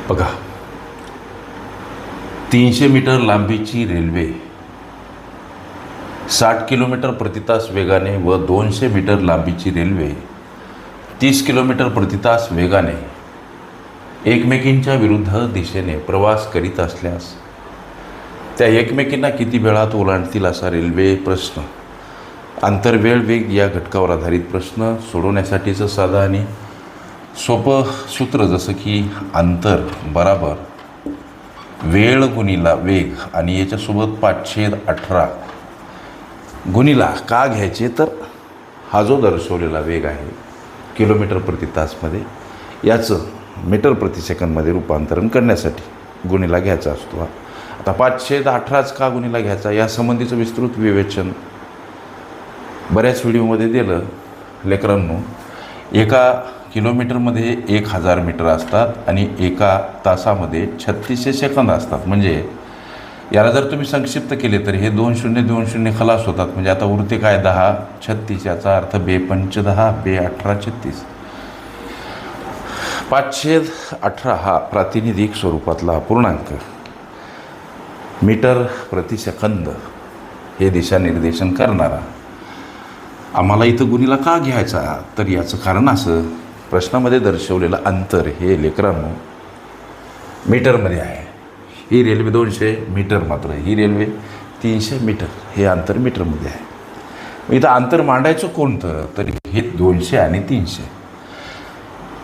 बघा, 300 मीटर लांबीची railway 60 kilometre प्रति तास वेगाने व 200 मीटर लांबीची रेल्वे 30 किलोमीटर प्रति तास वेगाने एकमेकींच्या विरुद्ध दिशेने प्रवास करीत असल्यास त्या एकमेकींना किती वेळात ओलांडतील असा रेल्वे प्रश्न, आंतरवेळ वेग या घटकावर आधारित प्रश्न सोडवण्यासाठीचं साधं आणि सोपं सूत्र जसं की अंतर बराबर वेळ गुणिला वेग आणि याच्यासोबत 5/18 गुणिला का घ्यायचे, तर हा जो दर्शवलेला वेग आहे किलोमीटर प्रति तासमध्ये याचं मीटर प्रति सेकंदमध्ये रूपांतरण करण्यासाठी गुणिला घ्यायचा असतो. आता 5/18च का गुणिला घ्यायचा यासंबंधीचं विस्तृत विवेचन बऱ्याच व्हिडिओमध्ये दिलं. लेकरांनो, एका किलोमीटरमध्ये 1000 मीटर असतात आणि एका तासामध्ये 3600 सेकंद असतात. म्हणजे याला जर तुम्ही संक्षिप्त केले तर हे 2 खलास होतात. म्हणजे आता उरते काय 10 36, याचा अर्थ 2×5 = 10, 2×18 = 36. 5/18 हा प्रातिनिधिक स्वरूपातला अपूर्णांक मीटर प्रति सेकंद हे दिशानिर्देशन करणारा आम्हाला इथं गुणिला का घ्यायचा, तर याचं कारण असं, प्रश्नामध्ये दर्शवलेलं अंतर हे लेकरांनो मीटरमध्ये आहे. ही रेल्वे 200 मीटर, मात्र ही रेल्वे 300 मीटर, हे अंतर मीटरमध्ये आहे. इथं अंतर मांडायचं कोणतं, तर हे 200 आणि 300.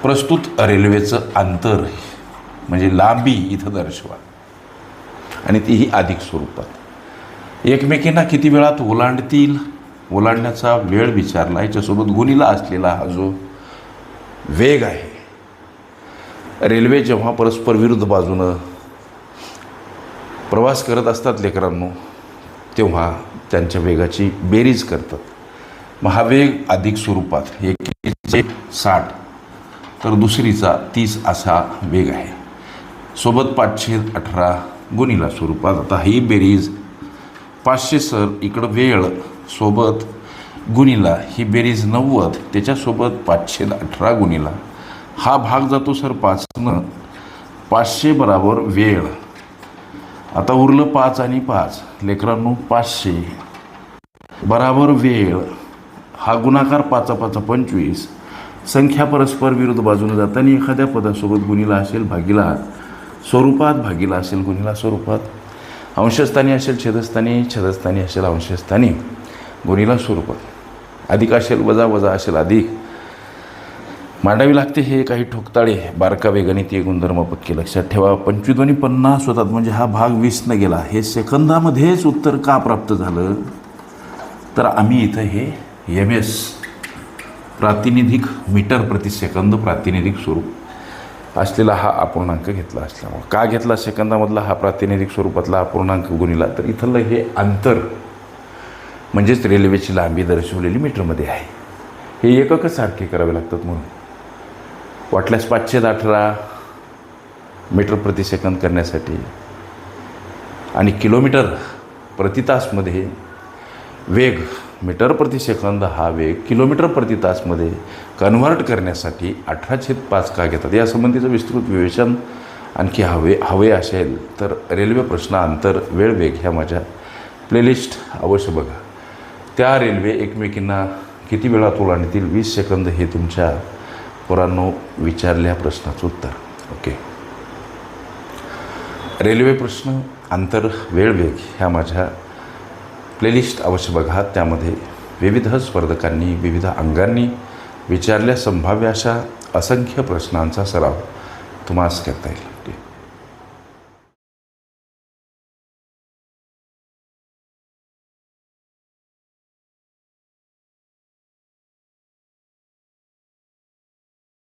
प्रस्तुत रेल्वेचं अंतर म्हणजे लांबी इथं दर्शवा आणि तीही अधिक स्वरूपात. एकमेकींना किती वेळात ओलांडतील, ओलांडण्याचा वेळ विचारला, याच्यासोबत गुणिला असलेला हा जो वेग आहे. रेल्वे जेव्हा परस्पर विरुद्ध बाजूनं प्रवास करत असतात लेकरांनो, तेव्हा त्यांच्या वेगाची बेरीज करतात. मग हा वेग अधिक स्वरूपात, एकीचे 60 तर दुसरीचा 30 असा वेग आहे. सोबत 5/18 गुणिला स्वरूपात. आता ही बेरीज 500 सर इकडं वेळ सोबत गुणिला ही बेरीज 90, त्याच्यासोबत 5/18 गुणिला हा भाग जातो सर 5नं. 500 बराबर वेळ. आता उरलं 5 आणि 5 लेकरांनो, 500 बराबर वेळ. हा गुणाकार 5×5 = 25. संख्या परस्पर विरुद्ध बाजूने जाताना एखाद्या पदासोबत गुणिला असेल भागिला स्वरूपात, भागिला असेल गुणिला स्वरूपात, अंशस्थानी असेल छेदस्थानी, छेदस्थानी असेल अंशस्थानी, गुणिला स्वरूपात, अधिक असेल वजा, वजा असेल अधिक, मांडावी लागते. हे काही ठोकताळे बारकावे गणितीय गुणधर्म पक्के लक्षात ठेवा. 25 आणि 50 होतात, म्हणजे हा भाग 20 गेला. हे सेकंदामध्येच उत्तर का प्राप्त झालं, तर आम्ही इथं हे MS प्रातिनिधिक मीटर प्रति सेकंद प्रातिनिधिक स्वरूप असलेला हा अपूर्णांक घेतला असल्यामुळे. का घेतला सेकंदामधला हा प्रातिनिधिक स्वरूपातला अपूर्णांक गुणिला, तर इथलं हे अंतर म्हणजेच रेल्वेची लांबी दर्शवलेली मीटरमध्ये आहे. हे एककच सारखे करावे लागतात. म्हणून वाटल्यास 5/18 मीटर प्रति सेकंद करण्यासाठी आणि किलोमीटर प्रति तासमध्ये वेग मीटर प्रति सेकंद हा वेग किलोमीटर प्रति तासमध्ये कन्व्हर्ट करण्यासाठी 18/5 का घेतात, यासंबंधीचं विस्तृत विवेचन आणखी हवे असेल तर रेल्वे प्रश्न अंतर वेळ वेग ह्या माझ्या प्लेलिस्ट अवश्य बघा. त्या रेल्वे एकमेकींना किती वेळात ओलांडतील 20 सेकंद हे तुमच्या पोरांनो विचारल्या प्रश्नाचं उत्तर. ओके, रेल्वे प्रश्न अंतर वेळ वेग ह्या माझ्या प्लेलिस्ट अवश्य बघा. त्यामध्ये विविध स्पर्धकांनी विविध अंगांनी विचारल्या संभाव्य अशा असंख्य प्रश्नांचा सराव तुम्हास करता येईल.